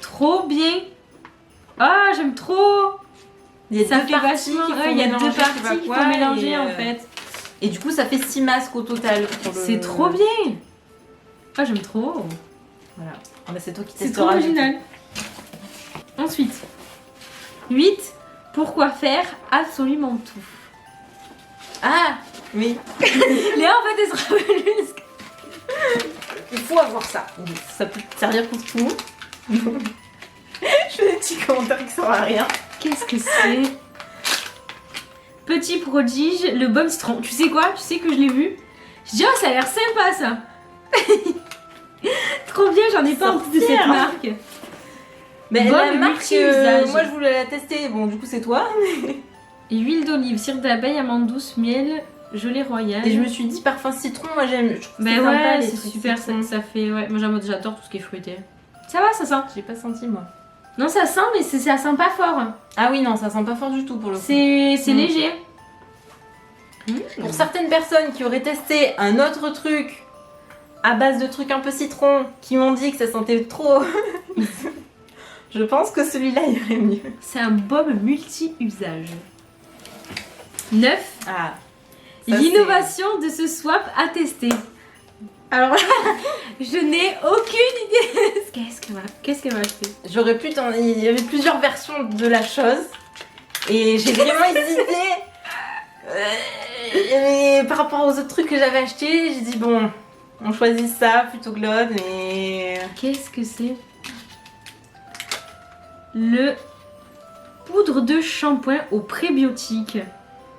Speaker 2: Trop bien. Ah, j'aime trop.
Speaker 1: Il y a
Speaker 2: Ça
Speaker 1: deux
Speaker 2: fait
Speaker 1: parties
Speaker 2: vachement.
Speaker 1: qu'il faut
Speaker 2: Ouais, il y a
Speaker 1: mélanger,
Speaker 2: deux
Speaker 1: je sais pas
Speaker 2: parties qu'il
Speaker 1: quoi,
Speaker 2: faut mélanger
Speaker 1: et,
Speaker 2: en fait.
Speaker 1: Et du coup, ça fait 6 masques au total. pour le-
Speaker 2: C'est trop bien. Ah, j'aime trop.
Speaker 1: Voilà. Ah bah, c'est toi qui
Speaker 2: C'est
Speaker 1: testeras.
Speaker 2: trop
Speaker 1: du coup.
Speaker 2: original. Ensuite, 8. Pourquoi faire absolument tout?
Speaker 1: Ah oui,
Speaker 2: Léa, en fait, elle se rappelle juste.
Speaker 1: il faut avoir ça. Ça peut te servir pour tout. Je fais des petits commentaires qui servent à rien.
Speaker 2: Qu'est-ce que c'est? Petit prodige, le baume citron. Tu sais quoi? Tu sais que je l'ai vu. Je dis, oh, ça a l'air sympa ça. Trop bien, j'en ai pas en plus de cette
Speaker 1: Sorcière.
Speaker 2: marque.
Speaker 1: Mais
Speaker 2: Bonne
Speaker 1: la marque,
Speaker 2: multi-usage.
Speaker 1: moi je voulais la tester. Bon, du coup, c'est toi.
Speaker 2: Et huile d'olive, cire d'abeille, amande douce, miel, gelée royale.
Speaker 1: Et je me suis dit, parfum citron, moi j'aime. Je trouve que
Speaker 2: Bah
Speaker 1: c'est sympa,
Speaker 2: ouais,
Speaker 1: les
Speaker 2: c'est
Speaker 1: trucs
Speaker 2: super,
Speaker 1: citron.
Speaker 2: ça fait. Ouais, moi j'adore tout ce qui est fruité. Ça va, ça sent.
Speaker 1: J'ai pas senti moi.
Speaker 2: Non, ça sent, mais ça sent pas fort.
Speaker 1: Ah oui, non, ça sent pas fort du tout pour le coup.
Speaker 2: C'est
Speaker 1: Mm.
Speaker 2: léger.
Speaker 1: Pour certaines personnes qui auraient testé un autre truc à base de trucs un peu citron, qui m'ont dit que ça sentait trop, je pense que celui-là irait mieux.
Speaker 2: C'est un baume multi-usage. 9.
Speaker 1: Ah. ça,
Speaker 2: L'innovation de ce swap à tester. Alors là, je n'ai aucune idée. Qu'est-ce qu'elle m'a acheté?
Speaker 1: J'aurais pu il y avait plusieurs versions de la chose. Et j'ai vraiment hésité. Et par rapport aux autres trucs que j'avais achetés, j'ai dit bon, on choisit ça plutôt que l'autre. Et
Speaker 2: qu'est-ce que c'est? Le poudre de shampoing au prébiotique.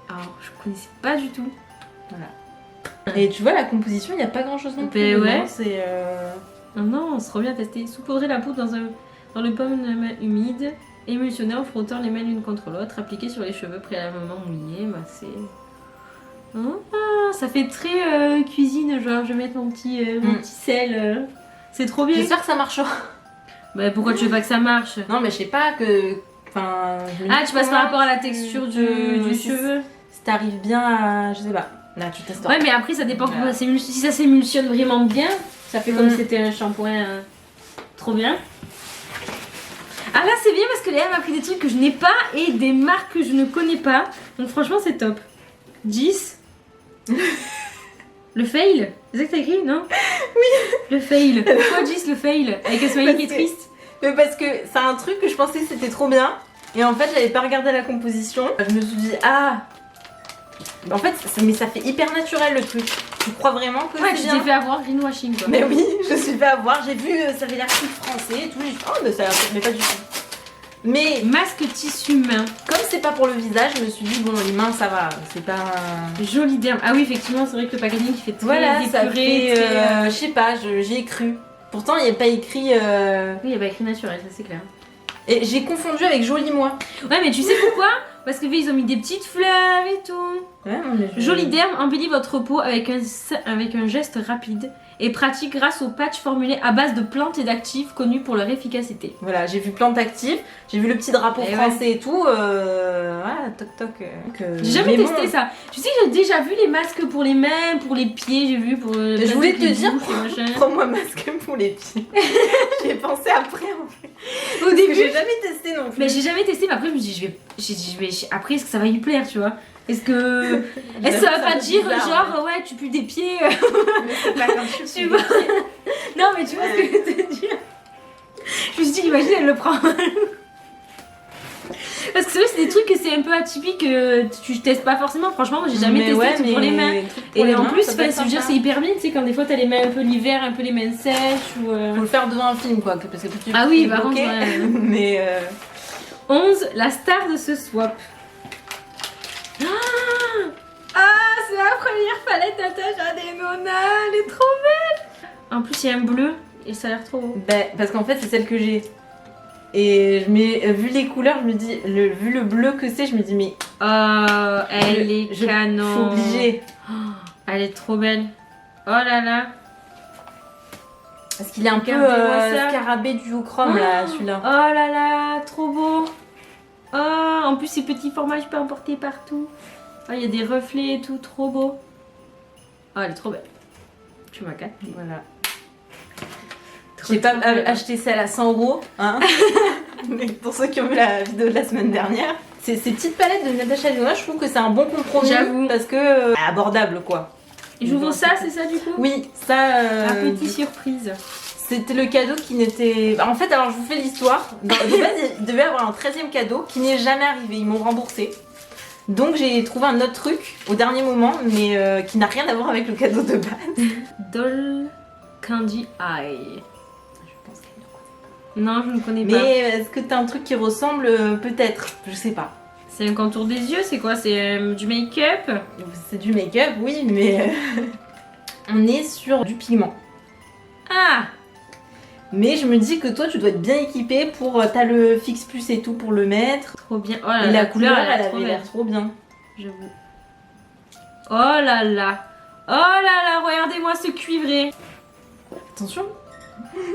Speaker 2: Alors, je connaissais pas du tout.
Speaker 1: Voilà. Et tu vois, la composition, il n'y a pas grand chose non plus.
Speaker 2: Ben ouais.
Speaker 1: C'est.
Speaker 2: Non, on se revient à tester. Saupoudrer la poudre dans le paume de main humide. Émulsionner en frottant les mains l'une contre l'autre. Appliquer sur les cheveux préalablement mouillés. Masser. Ah, ça fait très cuisine. Genre, je vais mettre mon petit sel. C'est trop bien.
Speaker 1: J'espère que ça marchera.
Speaker 2: Bah, pourquoi tu veux pas que ça marche?
Speaker 1: Non, mais je sais pas que. Enfin.
Speaker 2: Ah, tu passes par rapport à la texture du cheveu.
Speaker 1: Si t'arrives bien à. Je sais pas. Là, tu testes.
Speaker 2: Ouais, mais après, ça dépend comment si ça s'émulsionne vraiment bien. Ça fait comme si c'était un shampoing trop bien. Ah là, c'est bien parce que Léa m'a pris des trucs que je n'ai pas et des marques que je ne connais pas. Donc, franchement, c'est top. 10. Le fail? C'est ça que t'as écrit, non? Oui. Le fail. Pourquoi 10 le fail? Avec un smiley qui est triste.
Speaker 1: Mais parce que c'est un truc que je pensais que c'était trop bien. Et en fait, j'avais pas regardé la composition. Je me suis dit, ah. En fait, mais ça fait hyper naturel le truc. Tu crois vraiment que
Speaker 2: ouais,
Speaker 1: c'est
Speaker 2: tu
Speaker 1: bien?
Speaker 2: t'es fait avoir greenwashing quoi.
Speaker 1: Mais oui, je me suis fait avoir. J'ai vu, ça avait l'air tout français et tout. J'ai dit, oh, mais ça a l'air, mais pas du tout. Mais
Speaker 2: masque tissu main.
Speaker 1: Comme c'est pas pour le visage, je me suis dit, bon, les mains ça va. C'est pas.
Speaker 2: Joli derme. Ah oui, effectivement, c'est vrai que le packaging il fait très
Speaker 1: Voilà, ça
Speaker 2: épuré,
Speaker 1: fait. Je sais pas, j'y ai cru. Pourtant, il n'y a pas écrit.
Speaker 2: Oui, il n'y a pas écrit naturel, ça c'est clair.
Speaker 1: Et j'ai confondu avec Joli Moi.
Speaker 2: Ouais, mais tu sais pourquoi? Parce que ils ont mis des petites fleurs et tout.
Speaker 1: Ouais,
Speaker 2: Joli derme embellit votre peau avec un geste rapide et pratique grâce aux patchs formulés à base de plantes et d'actifs connus pour leur efficacité.
Speaker 1: Voilà, j'ai vu plantes actives, j'ai vu le petit drapeau français et tout. Voilà, toc toc.
Speaker 2: J'ai jamais testé ça. Tu sais que j'ai déjà vu les masques pour les mains, pour les pieds, j'ai vu pour.
Speaker 1: Je voulais te dire, prends-moi masque pour les pieds. J'ai pensé après en fait.
Speaker 2: Au début,
Speaker 1: j'ai jamais testé non plus.
Speaker 2: Mais j'ai jamais testé, mais après je me dis, après est-ce que ça va lui plaire, tu vois? Est-ce que ça va pas dire bizarre, genre ouais tu pues des pieds
Speaker 1: pas comme
Speaker 2: tu vois. Non mais tu vois ce que je veux te dire. Je me suis dit imagine elle le prend. Parce que c'est vrai c'est des trucs que c'est un peu atypique que tu testes pas forcément. Franchement moi j'ai jamais testé pour les mains. Et en plus je veux dire c'est hyper bien, tu sais quand des fois t'as les mains un peu l'hiver, un peu les mains sèches ou
Speaker 1: faut le faire devant un film quoi parce que tu
Speaker 2: ah oui par contre
Speaker 1: mais
Speaker 2: 11 la star de ce swap. Ah, c'est la première palette Natacha Denona, elle est trop belle. En plus, il y a un bleu et ça a l'air trop beau.
Speaker 1: Ben, parce qu'en fait, c'est celle que j'ai. Et vu les couleurs, je me dis, vu le bleu que c'est, je me dis, mais.
Speaker 2: Oh, elle est canon.
Speaker 1: Je suis obligée.
Speaker 2: Oh, elle est trop belle. Oh là là.
Speaker 1: Parce qu'il est un peu scarabée duochrome là, celui-là.
Speaker 2: Oh là là, trop beau. Oh, en plus, ces petits formats, je peux emporter partout. Oh, il y a des reflets et tout, trop beau. Oh, elle est trop belle. Tu m'as capté.
Speaker 1: Voilà. J'ai pas acheté celle à 100 €, hein. Mais pour ceux qui ont vu la vidéo de la semaine dernière, ces petites palettes de Natacha Denona, je trouve que c'est un bon compromis.
Speaker 2: J'avoue.
Speaker 1: Parce que abordable quoi.
Speaker 2: Et j'ouvre ça, c'est ça du coup?
Speaker 1: Oui, ça.
Speaker 2: Un petit surprise.
Speaker 1: C'était le cadeau qui n'était. En fait, alors je vous fais l'histoire. De base, il devait avoir un 13e cadeau qui n'est jamais arrivé. Ils m'ont remboursé. Donc j'ai trouvé un autre truc au dernier moment, mais qui n'a rien à voir avec le cadeau de base.
Speaker 2: Doll Candy Eye.
Speaker 1: Je pense qu'elle ne connaît pas.
Speaker 2: Non, je ne connais pas.
Speaker 1: Mais est-ce que t'as un truc qui ressemble? Peut-être. Je sais pas.
Speaker 2: C'est un contour des yeux, c'est quoi? C'est du make-up?
Speaker 1: C'est du make-up, oui, mais on est sur du pigment.
Speaker 2: Ah!
Speaker 1: Mais je me dis que toi tu dois être bien équipée pour. T'as le fixe plus et tout pour le mettre.
Speaker 2: Trop bien. Oh là
Speaker 1: et
Speaker 2: là,
Speaker 1: la couleur elle
Speaker 2: avait
Speaker 1: avait l'air trop bien.
Speaker 2: J'avoue. Oh là là. Oh là là, regardez-moi ce cuivré.
Speaker 1: Attention.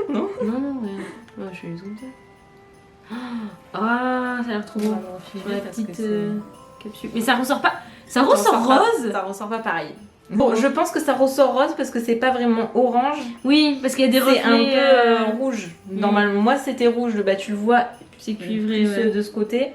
Speaker 1: Non.
Speaker 2: Non, rien. Oh, je suis les Ah, ça a l'air trop beau. Sur la petite capsule. Mais ça ressort pas. Ça ressort rose.
Speaker 1: Ça ressort pas pareil. Bon, je pense que ça ressort rose parce que c'est pas vraiment orange.
Speaker 2: Oui, parce qu'il y a des reflets.
Speaker 1: C'est un peu rouge. Normalement, moi c'était rouge. Bah tu le vois.
Speaker 2: C'est cuivré
Speaker 1: de ce côté.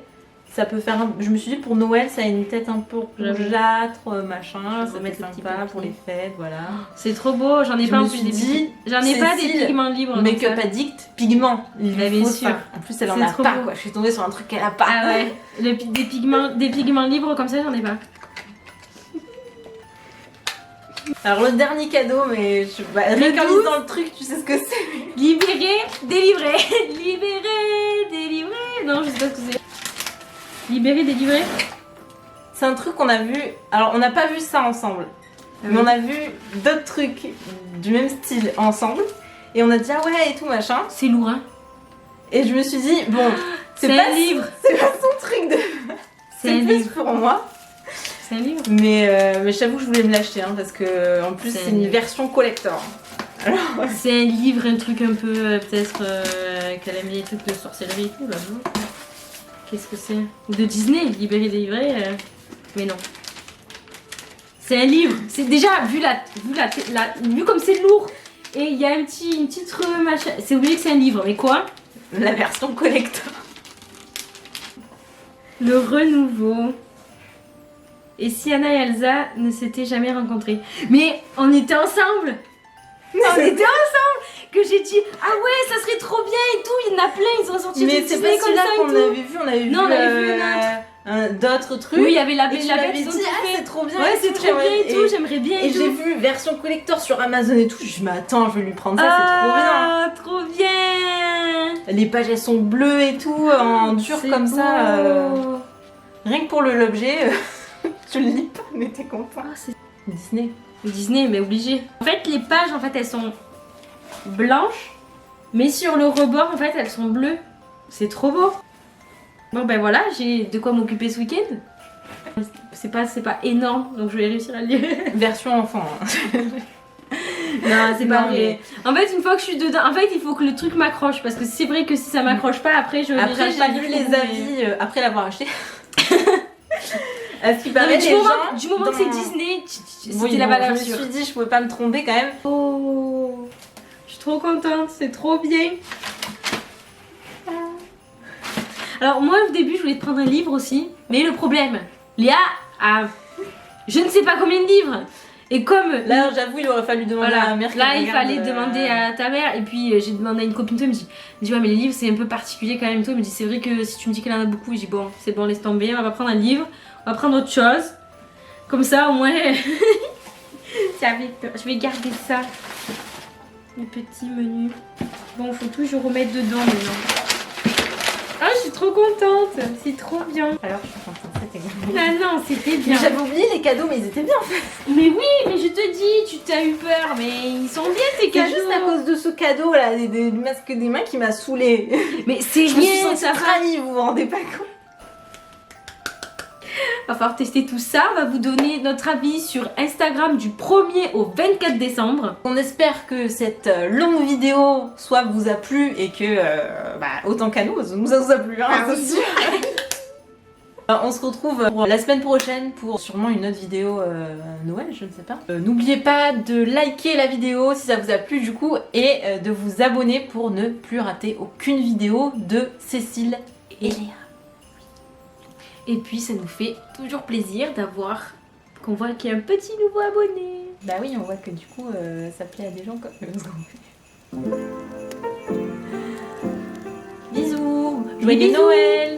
Speaker 1: Ça peut faire je me suis dit pour Noël ça a une tête un peu rougeâtre, machin,
Speaker 2: Je vais
Speaker 1: ça
Speaker 2: mettre
Speaker 1: fait
Speaker 2: le petit
Speaker 1: sympa
Speaker 2: papier.
Speaker 1: pour les fêtes, voilà.
Speaker 2: C'est trop beau, j'en ai
Speaker 1: Je
Speaker 2: pas
Speaker 1: me
Speaker 2: en plus
Speaker 1: suis
Speaker 2: des
Speaker 1: dit,
Speaker 2: J'en ai pas des
Speaker 1: Cécile,
Speaker 2: pigments libres.
Speaker 1: Make-up
Speaker 2: donc ça-
Speaker 1: addict, pigments, il
Speaker 2: Bah,
Speaker 1: lui
Speaker 2: bien
Speaker 1: faut
Speaker 2: sûr.
Speaker 1: ça. En plus elle en
Speaker 2: C'est
Speaker 1: a
Speaker 2: trop
Speaker 1: pas
Speaker 2: beau.
Speaker 1: quoi, je suis tombée sur un truc qu'elle a pas.
Speaker 2: Ah ouais, des pigments libres comme ça, j'en ai pas.
Speaker 1: Alors le dernier cadeau, mais je rien qu'en
Speaker 2: 12.
Speaker 1: lisant le truc, tu sais ce que c'est.
Speaker 2: Libéré, délivré. Libéré, délivré. Non, je sais pas ce que c'est. Libéré, délivré.
Speaker 1: C'est un truc qu'on a vu, alors on n'a pas vu ça ensemble, mais on a vu d'autres trucs du même style ensemble, et on a dit ah ouais et tout machin,
Speaker 2: C'est lourd, hein.
Speaker 1: et je me suis dit bon,
Speaker 2: C'est
Speaker 1: pas
Speaker 2: un livre.
Speaker 1: c'est pas son truc de...
Speaker 2: C'est un
Speaker 1: plus
Speaker 2: livre.
Speaker 1: pour moi.
Speaker 2: C'est un livre.
Speaker 1: Mais j'avoue que je voulais me l'acheter hein, parce que en plus
Speaker 2: C'est
Speaker 1: c'est une
Speaker 2: un-
Speaker 1: version collector. Alors
Speaker 2: C'est un livre, un truc un peu peut-être qu'elle aime les trucs de sorcellerie et tout là. Non. Qu'est-ce que c'est? De Disney, libéré, délivré. Mais non. C'est un livre. C'est déjà vu comme c'est lourd. Et il y a une petite machin. C'est oublié que c'est un livre. Mais quoi?
Speaker 1: la version collector.
Speaker 2: Le renouveau. Et si Anna et Elsa ne s'étaient jamais rencontrées. Mais on était ensemble. On était ensemble. Que j'ai dit ah ouais ça serait trop bien et tout. Il y en a plein. Ils ont sorti
Speaker 1: Mais
Speaker 2: des
Speaker 1: c'est
Speaker 2: Disney
Speaker 1: pas
Speaker 2: comme
Speaker 1: celui-là
Speaker 2: ça et
Speaker 1: qu'on
Speaker 2: tout.
Speaker 1: avait vu, on avait vu,
Speaker 2: Non, on avait vu
Speaker 1: d'autres trucs.
Speaker 2: Oui, il y avait la
Speaker 1: et
Speaker 2: bête,
Speaker 1: tu
Speaker 2: la
Speaker 1: m'avais
Speaker 2: bête, ils ont
Speaker 1: dit
Speaker 2: tout
Speaker 1: ah
Speaker 2: fait.
Speaker 1: c'est trop bien.
Speaker 2: Ouais,
Speaker 1: et
Speaker 2: c'est
Speaker 1: tout,
Speaker 2: trop bien et tout,
Speaker 1: et-
Speaker 2: j'aimerais bien et
Speaker 1: Et
Speaker 2: tout.
Speaker 1: j'ai vu version collector sur Amazon et tout, je me suis dit mais attends je vais lui prendre ça,
Speaker 2: Ah, trop bien.
Speaker 1: c'est trop bien. Les pages elles sont bleues et tout, en dur
Speaker 2: C'est
Speaker 1: comme
Speaker 2: beau.
Speaker 1: ça. Rien que pour l'objet, je le lis pas mais t'es content.
Speaker 2: Ah, c'est
Speaker 1: Disney.
Speaker 2: Disney, mais obligé. En fait, les pages, en fait, elles sont blanches, mais sur le rebord, en fait, elles sont bleues. C'est trop beau. Bon, ben voilà, j'ai de quoi m'occuper ce week-end. C'est pas énorme, donc je vais réussir à le lire.
Speaker 1: Version enfant. hein.
Speaker 2: Non, c'est pas
Speaker 1: Non,
Speaker 2: vrai. En fait, une fois que je suis dedans, en fait, il faut que le truc m'accroche, parce que c'est vrai que si ça m'accroche pas, après, je
Speaker 1: Après
Speaker 2: lirai pas
Speaker 1: j'ai lu
Speaker 2: jusqu'au
Speaker 1: les
Speaker 2: bout, mais-
Speaker 1: avis après l'avoir acheté. À ce qui paraît,
Speaker 2: Non, mais
Speaker 1: les gens,
Speaker 2: du moment que
Speaker 1: dans-
Speaker 2: c'est Disney, c'était
Speaker 1: Oui,
Speaker 2: la
Speaker 1: bon,
Speaker 2: valeur
Speaker 1: je me
Speaker 2: sûre.
Speaker 1: suis dit je pouvais pas me tromper quand même.
Speaker 2: Oh, je suis trop contente, c'est trop bien. Alors moi au début je voulais te prendre un livre aussi, mais le problème, Léa a je ne sais pas combien de livres. Et comme
Speaker 1: Là j'avoue il aurait fallu demander à
Speaker 2: voilà,
Speaker 1: ma mère. qu'elle
Speaker 2: là il
Speaker 1: regarde,
Speaker 2: fallait demander à ta mère et puis j'ai demandé à une copine, elle me dit ouais mais les livres c'est un peu particulier quand même, toi elle me dit c'est vrai que si tu me dis qu'elle en a beaucoup, je dis bon c'est bon laisse tomber, on va pas prendre un livre, on va prendre autre chose. Comme ça au moins c'est avec toi. Je vais garder ça. Les petits menus. Bon faut toujours remettre dedans maintenant. Ah je suis trop contente, c'est trop bien.
Speaker 1: Alors je suis contente, c'était bien.
Speaker 2: Ah non c'était
Speaker 1: Mais
Speaker 2: bien.
Speaker 1: j'avais oublié les cadeaux mais ils étaient bien en fait.
Speaker 2: Mais oui mais je te dis, tu t'as eu peur mais ils sont bien tes
Speaker 1: C'est
Speaker 2: cadeaux.
Speaker 1: juste à cause de ce cadeau là, du masque des mains qui m'a saoulée.
Speaker 2: Mais c'est
Speaker 1: Je me suis
Speaker 2: rien,
Speaker 1: sentie
Speaker 2: ça va.
Speaker 1: trahie, vous vous rendez pas compte.
Speaker 2: On va falloir tester tout ça. On va vous donner notre avis sur Instagram du 1er au 24 décembre.
Speaker 1: On espère que cette longue vidéo soit vous a plu et que, autant qu'à nous, ça vous a plu, hein,
Speaker 2: Ah oui.
Speaker 1: c'est sûr. On se retrouve pour la semaine prochaine pour sûrement une autre vidéo Noël, je ne sais pas. N'oubliez pas de liker la vidéo si ça vous a plu du coup et de vous abonner pour ne plus rater aucune vidéo de Cécile et Léa.
Speaker 2: Et puis ça nous fait toujours plaisir d'avoir qu'on voit qu'il y a un petit nouveau abonné.
Speaker 1: Bah oui, on voit que du coup ça plaît à des gens comme nous. Bisous, joyeux
Speaker 2: Bisous.
Speaker 1: Noël.